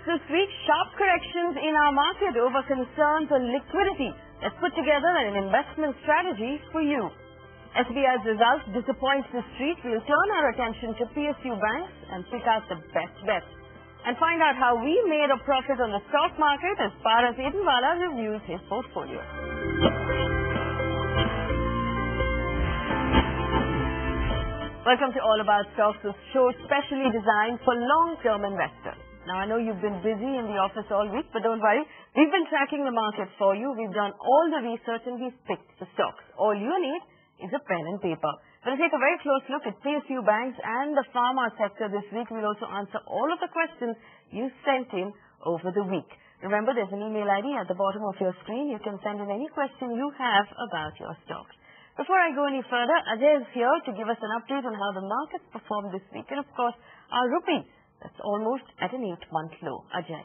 this week, sharp corrections in our market over concerns on liquidity. Let's put together an investment strategy for you. SBI's results disappoint the street. We'll turn our attention to PSU banks and pick out the best bets. And find out how we made a profit on the stock market as Paras Edenwala reviews his portfolio. Welcome to All About Stocks, a show specially designed for long-term investors. Now, I know you've been busy in the office all week, but don't worry. We've been tracking the markets for you. We've done all the research and we've picked the stocks. All you need is a pen and paper. We'll take a very close look at PSU banks and the pharma sector this week. We'll also answer all of the questions you sent in over the week. Remember, there's an email ID at the bottom of your screen. You can send in any question you have about your stocks. Before I go any further, Ajay is here to give us an update on how the markets performed this week. And of course, our rupee, that's almost at an 8-month low. Ajay.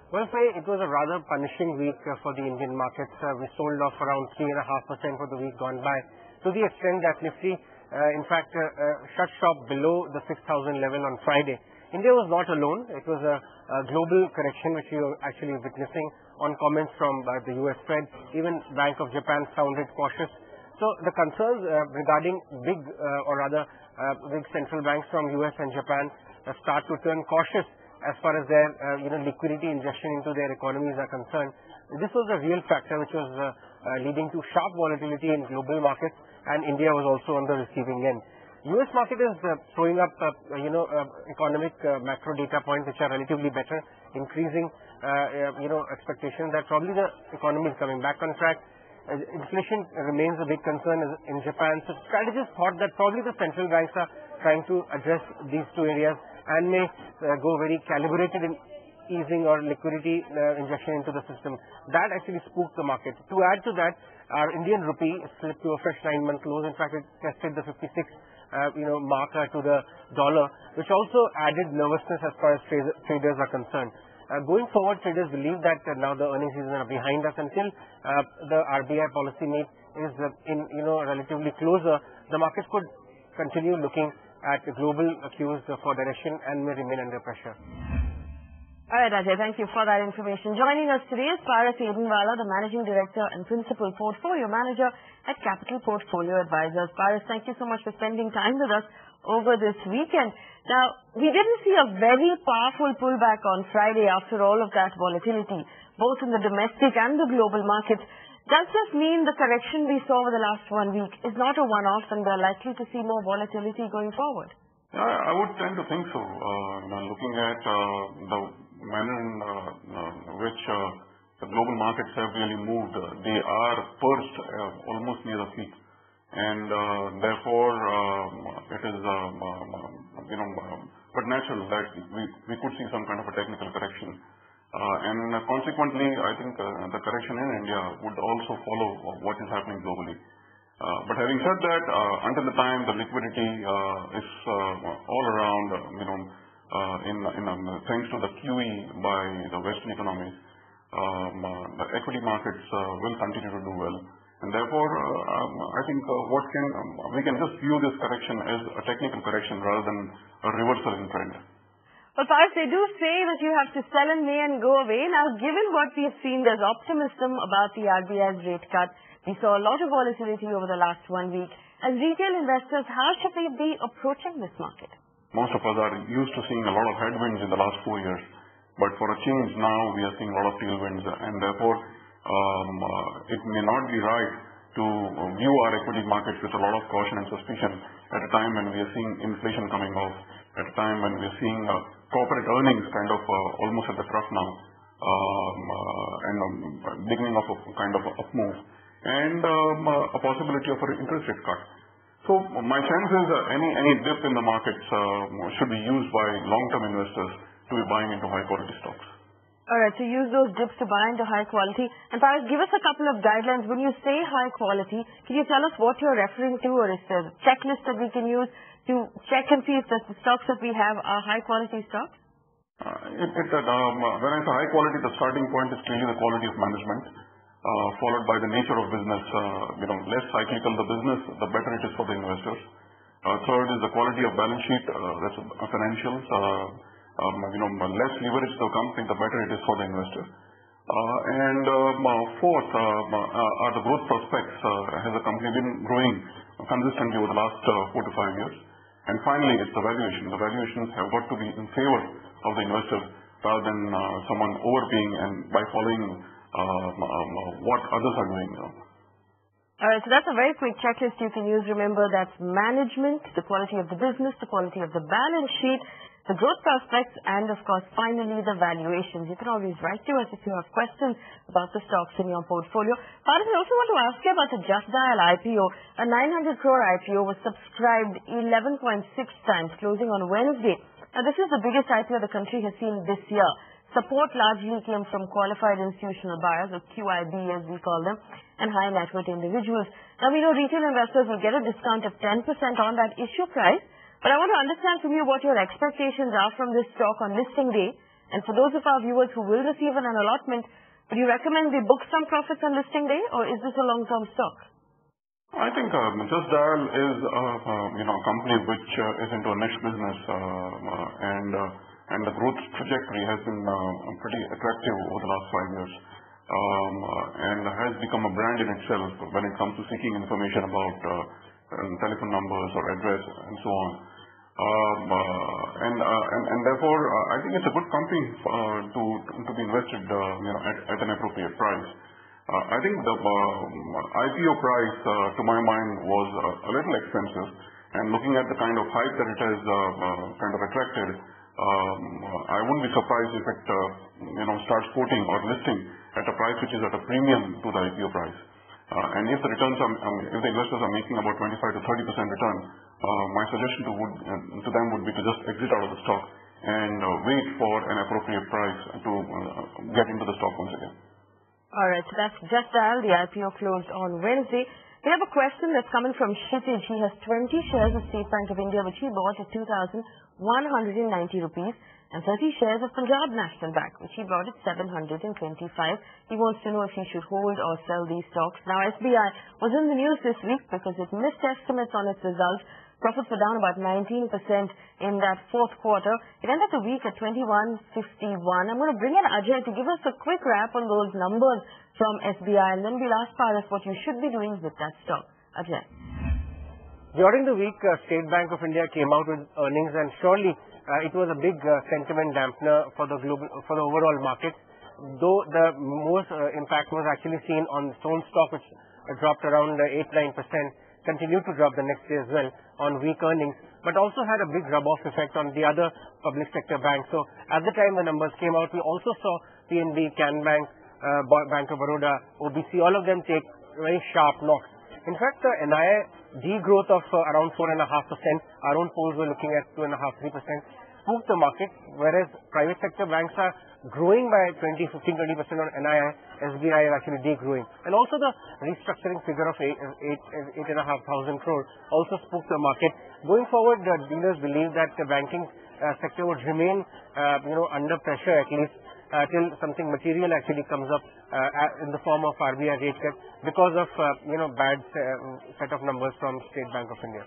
Well, it was a rather punishing week for the Indian markets. We sold off around 3.5% for the week gone by, to the extent that Nifty, in fact, shut shop below the 6,000 level on Friday. India was not alone. It was a global correction which we were actually witnessing on comments from the US Fed. Even Bank of Japan sounded cautious. So the concerns regarding big central banks from US and Japan start to turn cautious as far as their liquidity injection into their economies are concerned. This was a real factor which was leading to sharp volatility in global markets, and India was also on the receiving end. US market is throwing up, economic macro data points which are relatively better, increasing, expectations that probably the economy is coming back on track. Inflation remains a big concern in Japan. So strategists thought that probably the central banks are trying to address these two areas and may go very calibrated in easing or liquidity injection into the system. That actually spooked the market. To add to that, our Indian rupee slipped to a fresh 9-month close. In fact, it tested the 56 marker to the dollar, which also added nervousness as far as traders are concerned. Going forward, traders believe that now the earnings season are behind us. Until the RBI policy meet is relatively closer, the market could continue looking at global cues for direction and may remain under pressure. All right, Ajay, thank you for that information. Joining us today is Paras Edenwala, the Managing Director and Principal Portfolio Manager at Capital Portfolio Advisors. Paras, thank you so much for spending time with us over this weekend. Now, we didn't see a very powerful pullback on Friday after all of that volatility, both in the domestic and the global markets. Does this mean the correction we saw over the last 1 week is not a one-off and we're likely to see more volatility going forward? Yeah, I would tend to think so. Looking at the manner in which the global markets have really moved, they are perched almost near the peak, and therefore it is but natural that we could see some kind of a technical correction, and consequently, I think the correction in India would also follow what is happening globally. But having said that, until the time the liquidity is all around, thanks to the QE by the Western economies, the equity markets will continue to do well. And therefore, I think we can just view this correction as a technical correction rather than a reversal in trend. Well, Paras, they do say that you have to sell in May and go away. Now, given what we have seen, there's optimism about the RBI's rate cut. We saw a lot of volatility over the last 1 week. As retail investors, how should we be approaching this market? Most of us are used to seeing a lot of headwinds in the last 4 years. But for a change now, we are seeing a lot of tailwinds. And therefore, it may not be right to view our equity markets with a lot of caution and suspicion at a time when we are seeing inflation coming off, at a time when we are seeing corporate earnings kind of almost at the trough now, and beginning of a kind of up move, and a possibility of an interest rate cut. So my sense is any dip in the markets should be used by long-term investors to be buying into high-quality stocks. All right, so use those dips to buy into high quality. And Paras, give us a couple of guidelines. When you say high quality, can you tell us what you're referring to, or is there a checklist that we can use to check and see if the stocks that we have are high quality stocks? When I say high quality, the starting point is clearly the quality of management, followed by the nature of business. Less cyclical the business, the better it is for the investors. Third is the quality of balance sheet, that's financials. less leverage the company, the better it is for the investor. Fourth are the growth prospects. Has the company been growing consistently over the last 4 to 5 years? And finally, it's the valuation. The valuations have got to be in favor of the investors rather than someone overpaying and by following what others are doing. All right, so that's a very quick checklist you can use. Remember, that's management, the quality of the business, the quality of the balance sheet, the growth prospects, and of course, finally, the valuations. You can always write to us if you have questions about the stocks in your portfolio. Paras, I also want to ask you about the Just Dial IPO. A 900 crore IPO was subscribed 11.6 times, closing on Wednesday. Now, this is the biggest IPO the country has seen this year. Support largely came from qualified institutional buyers, or QIB as we call them, and high net worth individuals. Now, we know retail investors will get a discount of 10% on that issue price, but I want to understand from you what your expectations are from this stock on listing day. And for those of our viewers who will receive an allotment, would you recommend they book some profits on listing day, or is this a long-term stock? I think Just Dial is a company which is into a niche business, and the growth trajectory has been pretty attractive over the last 5 years, and has become a brand in itself when it comes to seeking information about telephone numbers or address and so on. And therefore, I think it's a good company to be invested at an appropriate price. I think the IPO price, to my mind, was a little expensive, and looking at the kind of hype that it has kind of attracted, I wouldn't be surprised if it starts quoting or listing at a price which is at a premium to the IPO price. And if the returns are, if the investors are making about 25 to 30% return, my suggestion to them would be to just exit out of the stock and wait for an appropriate price to get into the stock once again. All right, so that's Just Dial. The IPO closed on Wednesday. We have a question that's coming from Kshitij. He has 20 shares of State Bank of India, which he bought at 2,190 rupees, and 30 shares of Punjab National Bank, which he bought at 725. He wants to know if he should hold or sell these stocks. Now, SBI was in the news this week because it missed estimates on its results. Profits were down about 19% in that fourth quarter. It ended the week at 21.51. I'm going to bring in Ajay to give us a quick wrap on those numbers from SBI, and then we'll ask Paras what you should be doing with that stock. Ajay. During the week, State Bank of India came out with earnings, and surely it was a big sentiment dampener for the overall market. Though the most impact was actually seen on the Stone stock, which dropped around 8-9%. Continued to drop the next day as well on weak earnings, but also had a big rub-off effect on the other public sector banks. So at the time the numbers came out, we also saw PNB, Can Bank, Bank of Baroda, OBC, all of them take very sharp knocks. In fact, the NII degrowth of around 4.5%, our own polls were looking at 2.5-3%, spooked the market, whereas private sector banks are growing by 15-20% on NII, SBI is actually degrowing. And also the restructuring figure of 8,500 crore also spooked the market. Going forward, the dealers believe that the banking sector would remain under pressure at least till something material actually comes up in the form of RBI rate cut because of bad set of numbers from State Bank of India.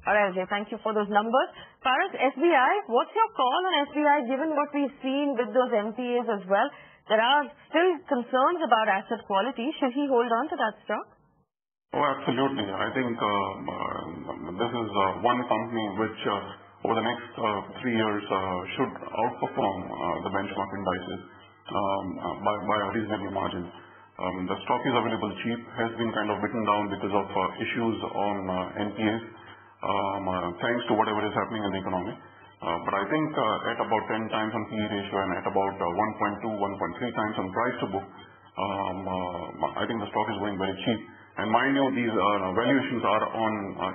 All right, Ajay, thank you for those numbers. Paras, SBI, what's your call on SBI given what we've seen with those NPAs as well? There are still concerns about asset quality. Should he hold on to that stock? Oh, absolutely. I think this is one company which over the next 3 years should outperform the benchmark indices by a reasonable margin. The stock is available cheap, has been kind of written down because of issues on NPAs, thanks to whatever is happening in the economy. But I think at about 10 times on PE ratio and at about 1.2, 1.3 times on price to book, I think the stock is going very cheap. And mind you, these valuations are on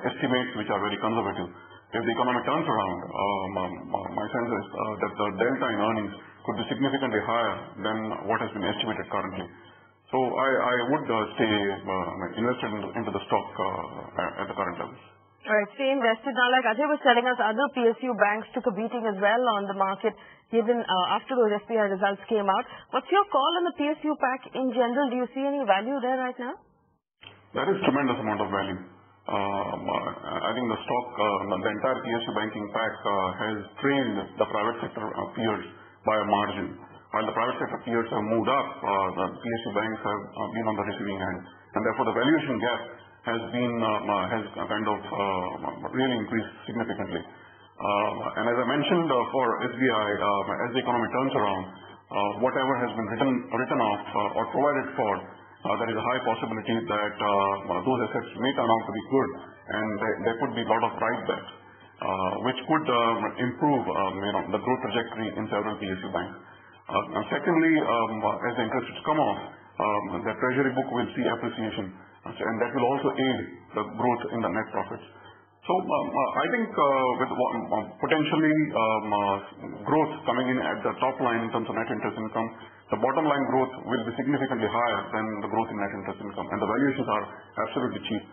estimates which are very conservative. If the economy turns around, my sense is that the delta in earnings could be significantly higher than what has been estimated currently. So I would stay invested into the stock at the current levels. All right, stay invested. Now, like Ajay was telling us, other PSU banks took a beating as well on the market given after those SBI results came out. What's your call on the PSU pack in general? Do you see any value there right now? There is tremendous amount of value. I think the stock, the entire PSU banking pack has trailed the private sector peers by a margin. While the private sector peers have moved up, the PSU banks have been on the receiving end, and therefore the valuation gap has kind of really increased significantly. And as I mentioned for SBI, as the economy turns around, whatever has been written off or provided for, there is a high possibility that those assets may turn out to be good, and there could be a lot of write back, which could improve the growth trajectory in several PSU banks. And secondly, as the interest rates come off, the treasury book will see appreciation, and that will also aid the growth in the net profits. So I think with potentially growth coming in at the top line in terms of net interest income, the bottom line growth will be significantly higher than the growth in net interest income, and the valuations are absolutely cheap.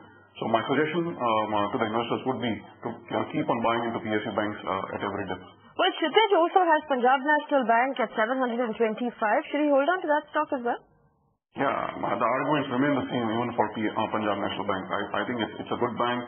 So my suggestion to the investors would be to keep on buying into PSU banks at every dip. Well, Kshitij also has Punjab National Bank at 725. Should he hold on to that stock as well? Yeah, the arguments remain the same even for Punjab National Bank. I think it's a good bank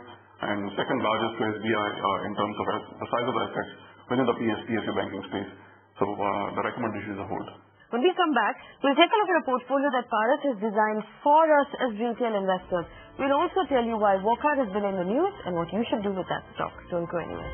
and second largest to SBI in terms of the size of the assets within the PSU banking space. So the recommendation is a hold. When we come back, we'll take a look at a portfolio that Paras has designed for us as retail investors. We'll also tell you why Wockhardt has been in the news and what you should do with that stock. Don't go anywhere.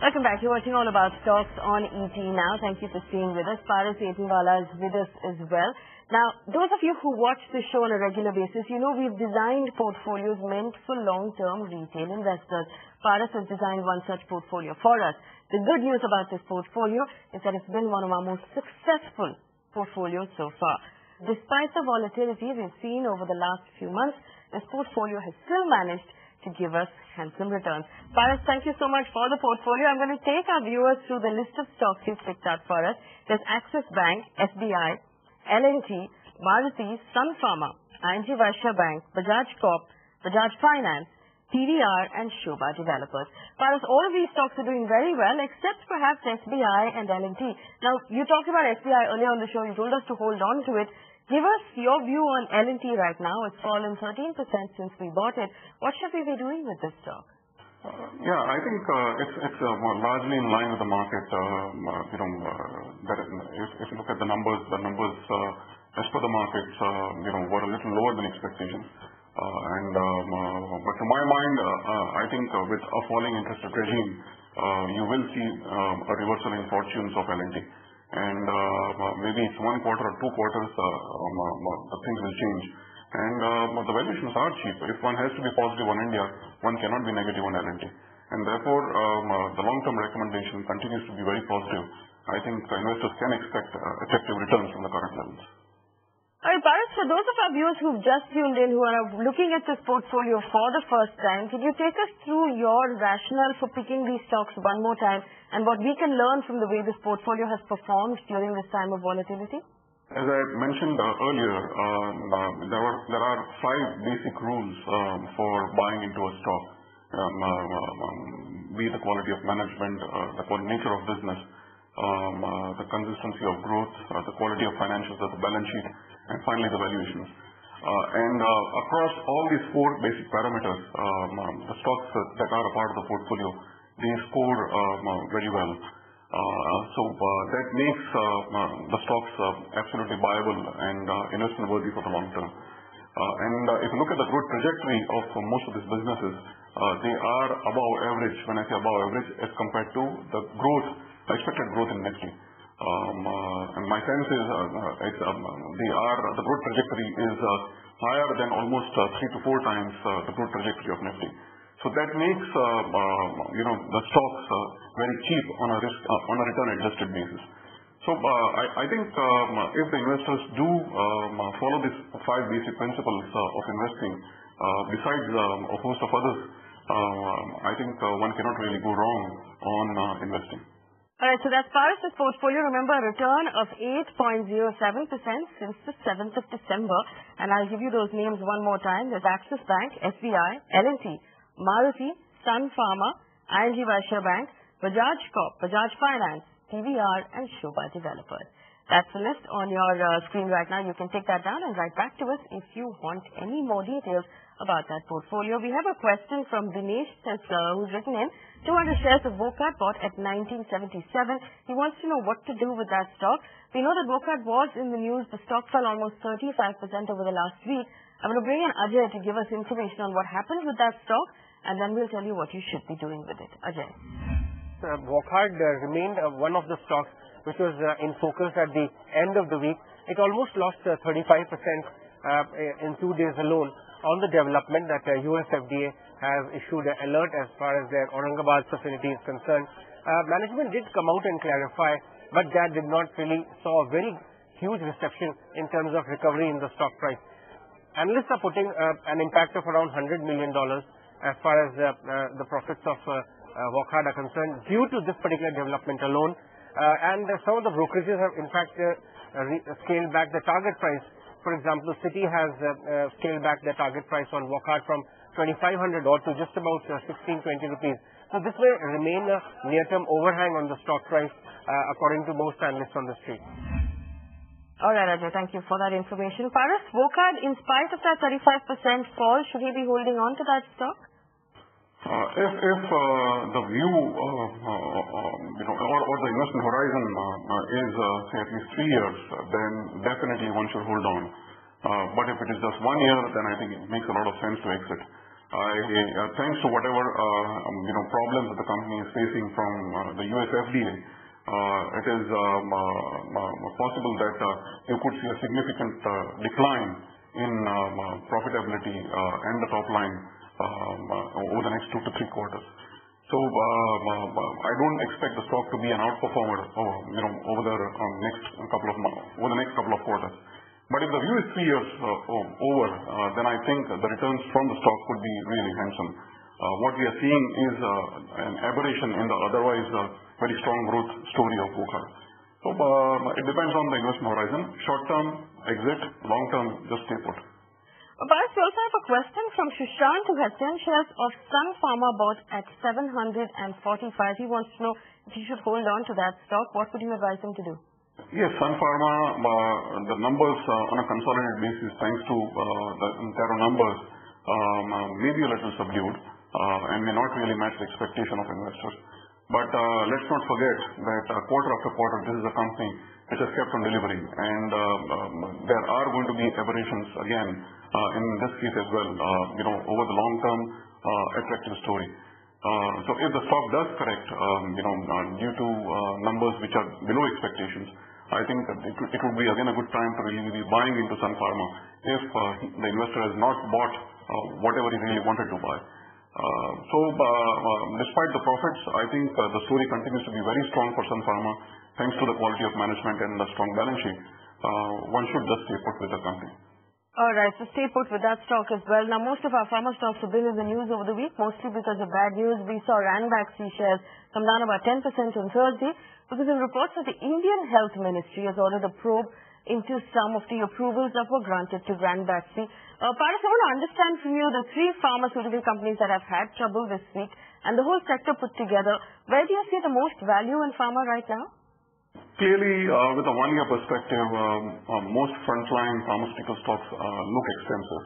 Welcome back. You're watching All About Stocks on ET now. Thank you for staying with us. Paras Etiwala is with us as well. Now, those of you who watch the show on a regular basis, you know we've designed portfolios meant for long-term retail investors. Paras has designed one such portfolio for us. The good news about this portfolio is that it's been one of our most successful portfolios so far. Despite the volatility we've seen over the last few months, this portfolio has still managed to give us handsome returns. Paras, thank you so much for the portfolio. I'm going to take our viewers through the list of stocks you've picked out for us. There's Axis Bank, SBI, L&T, Maruti, Sun Pharma, ING Vysya Bank, Bajaj Corp, Bajaj Finance, PVR and Shobha Developers. Paras, all of these stocks are doing very well except perhaps SBI and L&T. Now, you talked about SBI earlier on the show. You told us to hold on to it. Give us your view on L&T right now. It's fallen 13% since we bought it. What should we be doing with this stock? Yeah, I think it's largely in line with the market. If you look at the numbers as per the markets, were a little lower than expectations. But to my mind, I think with a falling interest rate regime, you will see a reversal in fortunes of L&T. And maybe it's 1 quarter or 2 quarters, the things will change. And the valuations are cheap. If one has to be positive on India, one cannot be negative on L&T. And therefore, the long-term recommendation continues to be very positive. I think investors can expect effective returns from the current levels. All right, Paras, for those of our viewers who've just tuned in, who are looking at this portfolio for the first time, could you take us through your rationale for picking these stocks one more time and what we can learn from the way this portfolio has performed during this time of volatility? As I mentioned earlier, there are 5 basic rules for buying into a stock. Be the quality of management, the nature of business, the consistency of growth, the quality of financials of the balance sheet, and finally the valuations. Across all these 4 basic parameters, the stocks that are a part of the portfolio, they score very well. So that makes the stocks absolutely viable and investment worthy for the long term. If you look at the growth trajectory of most of these businesses, they are above average. When I say above average, as compared to the expected growth in Nifty. And my sense is the growth trajectory is higher than almost 3 to 4 times the growth trajectory of Nifty. So that makes the stocks very cheap on a return adjusted basis. So I think if the investors do follow these 5 basic principles of investing, besides a host of others, I think one cannot really go wrong on investing. All right, so that's Paras' portfolio. Remember, a return of 8.07% since the 7th of December. And I'll give you those names one more time. There's Axis Bank, SBI, L&T, Maruti, Sun Pharma, ING Vysya Bank, Bajaj Corp, Bajaj Finance, TVR, and Shobha Developers. That's the list on your screen right now. You can take that down and write back to us if you want any more details about that portfolio. We have a question from Dinesh who's written in. 200 shares of Wockhardt bought at 1977. He wants to know what to do with that stock. We know that Wockhardt was in the news. The stock fell almost 35% over the last week. I'm going to bring in Ajay to give us information on what happened with that stock, and then we'll tell you what you should be doing with it. Ajay. Wockhardt remained one of the stocks which was in focus at the end of the week. It almost lost 35% in 2 days alone on the development that US FDA has issued an alert as far as their Aurangabad facility is concerned. Management did come out and clarify, but that did not really saw a very huge reception in terms of recovery in the stock price. Analysts are putting an impact of around $100 million as far as the profits of Wockhardt are concerned due to this particular development alone. And some of the brokerages have in fact scaled back the target price. For example, Citi has scaled back their target price on Wockhardt from 2,500 odd to just about 16-20 rupees. So this may remain a near-term overhang on the stock price according to most analysts on the street. All right, Ajay, thank you for that information. Paras, Wockhardt, in spite of that 35% fall, should he be holding on to that stock? If the view, or the investment horizon is say at least 3 years, then definitely one should hold on. But if it is just 1 year, then I think it makes a lot of sense to exit. Thanks to whatever problems that the company is facing from the US FDA, it is possible that you could see a significant decline in profitability and the top line over the next 2 to 3 quarters. So I don't expect the stock to be an outperformer over the next couple of quarters. But if the view is 3 years over, then I think the returns from the stock could be really handsome. What we are seeing is an aberration in the otherwise very strong growth story of Wockhardt. So it depends on the investment horizon. Short term, exit. Long term, just stay put. Paras, we also have a question from Sushant, who has 10 shares of Sun Pharma bought at 745. He wants to know if he should hold on to that stock. What would you advise him to do? Yes, Sun Pharma, the numbers on a consolidated basis, thanks to the Taro numbers, may be a little subdued and may not really match the expectation of investors. But let's not forget that quarter after quarter, this is a company which has kept on delivering, and there are going to be aberrations again in this case as well, over the long term attractive story. So if the stock does correct, due to numbers which are below expectations, I think that it would be again a good time to really be buying into Sun Pharma if the investor has not bought whatever he really wanted to buy. So despite the profits, I think the story continues to be very strong for Sun Pharma, thanks to the quality of management and the strong balance sheet. One should just stay put with the company. All right, so stay put with that stock as well. Now, most of our pharma stocks have been in the news over the week, mostly because of bad news. We saw Ranbaxy shares come down about 10% on Thursday because of reports that the Indian Health Ministry has ordered a probe into some of the approvals that were granted to Ranbaxy. Paras, I want to understand from you the 3 pharmaceutical companies that have had trouble this week and the whole sector put together. Where do you see the most value in pharma right now? Clearly, with a 1 year perspective, most frontline pharmaceutical stocks look expensive.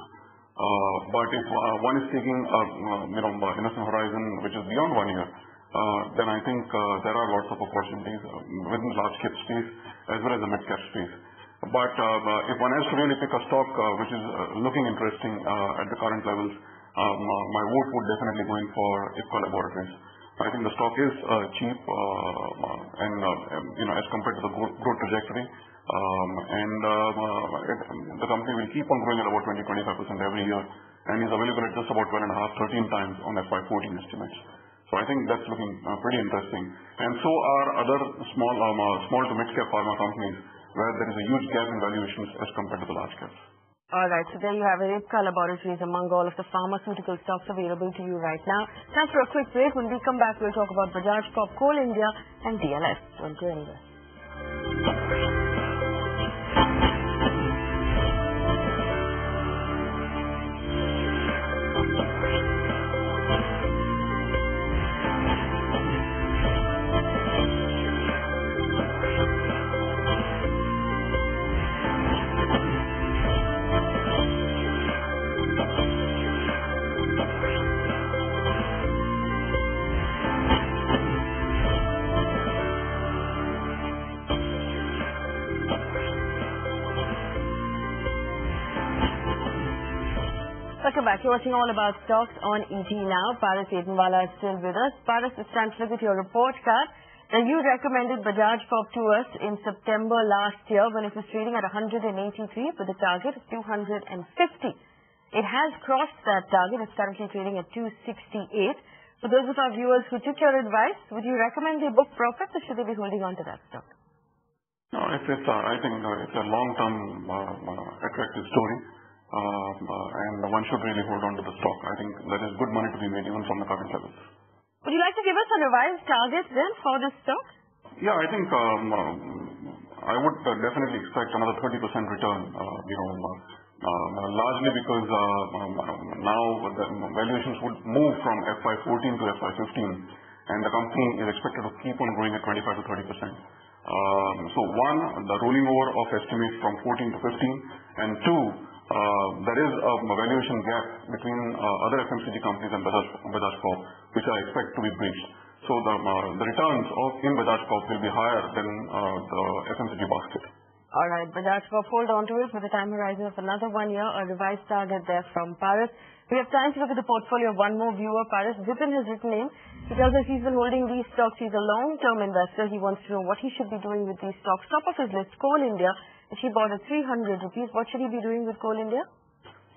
But if one is taking investment horizon which is beyond 1 year, then I think there are lots of opportunities within large cap space as well as the mid cap space. But if one has to really pick a stock which is looking interesting at the current levels, my vote would definitely go in for Ipca Laboratories. I think the stock is cheap and as compared to the growth trajectory, and the company will keep on growing at about 20-25% every year, and is available at just about 12.5-13 times on FY14 estimates. So I think that's looking pretty interesting. And so are other small to mid-cap pharma companies where there is a huge gap in valuations as compared to the large caps. All right, so there you have it. Ipca Laboratories among all of the pharmaceutical stocks available to you right now. Time for a quick break. When we come back, we'll talk about Bajaj Corp, Coal India and DLF. Don't go anywhere. Welcome back. You're watching All About Stocks on ET Now. Paras Edenwala is still with us. Paras, it's time to look at your report card. Now, you recommended Bajaj Corp to us in September last year when it was trading at 183 with a target of 250. It has crossed that target. It's currently trading at 268. For those of our viewers who took your advice, would you recommend they book profits or should they be holding on to that stock? No, I think it's a long-term attractive story. And one should really hold on to the stock. I think there is good money to be made even from the current levels. Would you like to give us a revised target then for this stock? Yeah, I think I would definitely expect another 30% return, largely because now the valuations would move from FY14 to FY15 and the company is expected to keep on growing at 25 to 30%. So one, the rolling over of estimates from 14 to 15 and two, there is a valuation gap between other FMCG companies and Bajaj Corp, which I expect to be breached. So the returns in Bajaj Corp will be higher than the FMCG basket. All right, Bajaj Corp, hold on to it for the time horizon of another 1 year, a revised target there from Paras. We have time to look at the portfolio of one more viewer, Paras. Vipin has written in. He tells us he's been holding these stocks. He's a long-term investor. He wants to know what he should be doing with these stocks. Top of his list, Coal India. She bought at 300 rupees. What should he be doing with Coal India?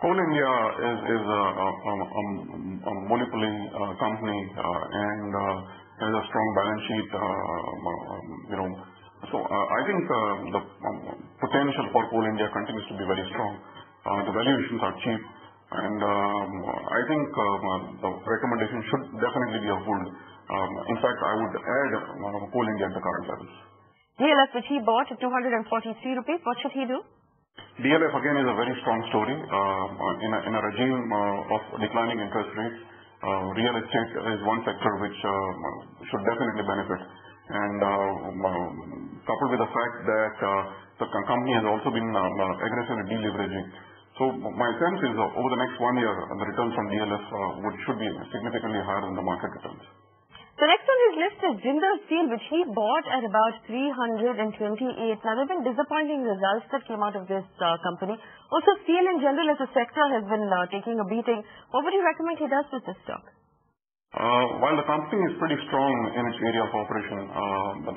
Coal India is a monopoly company and has a strong balance sheet. So I think the potential for Coal India continues to be very strong. The valuations are cheap, and I think the recommendation should definitely be a hold. In fact, I would add Coal India at the current levels. DLF, which he bought at 243 rupees, what should he do? DLF again is a very strong story. In a regime of declining interest rates, real estate is one sector which should definitely benefit. And coupled with the fact that the company has also been aggressively deleveraging. So my sense is over the next 1 year, the returns from DLF should be significantly higher than the market returns. The next on his list is Jindal Steel, which he bought at about 328. Now, there have been disappointing results that came out of this company. Also, steel in general as a sector has been taking a beating. What would you recommend he does with this stock? While the company is pretty strong in its area of operation,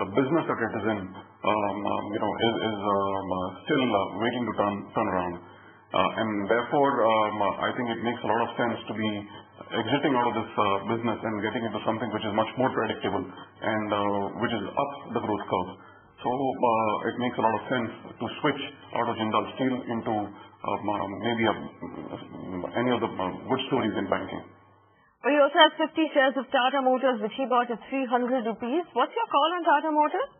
the business that it is in, is still waiting to turn around. And therefore, I think it makes a lot of sense to be exiting out of this business and getting into something which is much more predictable and which is up the growth curve. So it makes a lot of sense to switch out of Jindal Steel into maybe any of the good stories in banking. Well, he also has 50 shares of Tata Motors, which he bought at 300 rupees. What's your call on Tata Motors?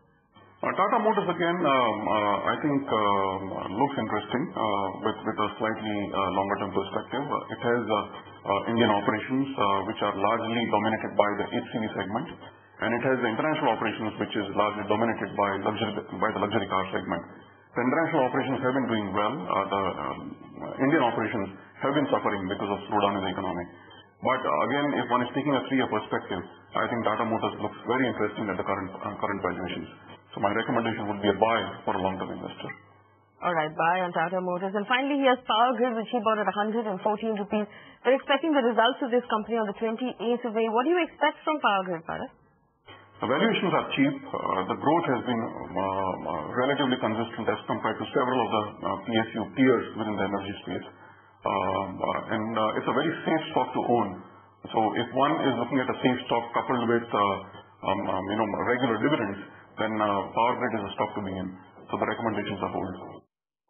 Tata Motors again, I think looks interesting with a slightly longer term perspective. It has Indian operations which are largely dominated by the HCV segment, and it has the international operations which is largely dominated by the luxury car segment. The international operations have been doing well. The Indian operations have been suffering because of slowdown in the economy. But again, if one is taking a 3-year perspective, I think Tata Motors looks very interesting at the current valuations. So my recommendation would be a buy for a long-term investor. All right, buy on Tata Motors. And finally, he has Power Grid, which he bought at 114 rupees. We're expecting the results of this company on the 28th of May. What do you expect from Power Grid, Paras? The valuations are cheap. The growth has been relatively consistent as compared to several of the PSU peers within the energy space. And it's a very safe stock to own So if one is looking at a safe stock coupled with regular dividends, then Power Grid is a stock to be in. So the recommendations are hold.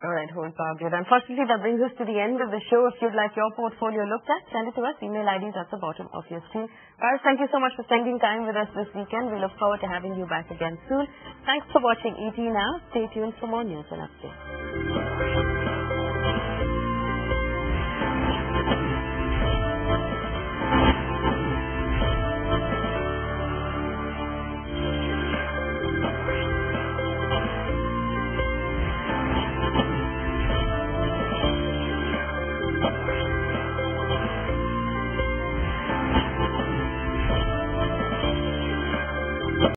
All right, hold Power Grid. Unfortunately, that brings us to the end of the show. If you'd like your portfolio looked at, send it to us. Email ID is at the bottom of your screen. Paras, thank you so much for spending time with us this weekend. We look forward to having you back again soon. Thanks for watching ET Now. Stay tuned for more news and updates.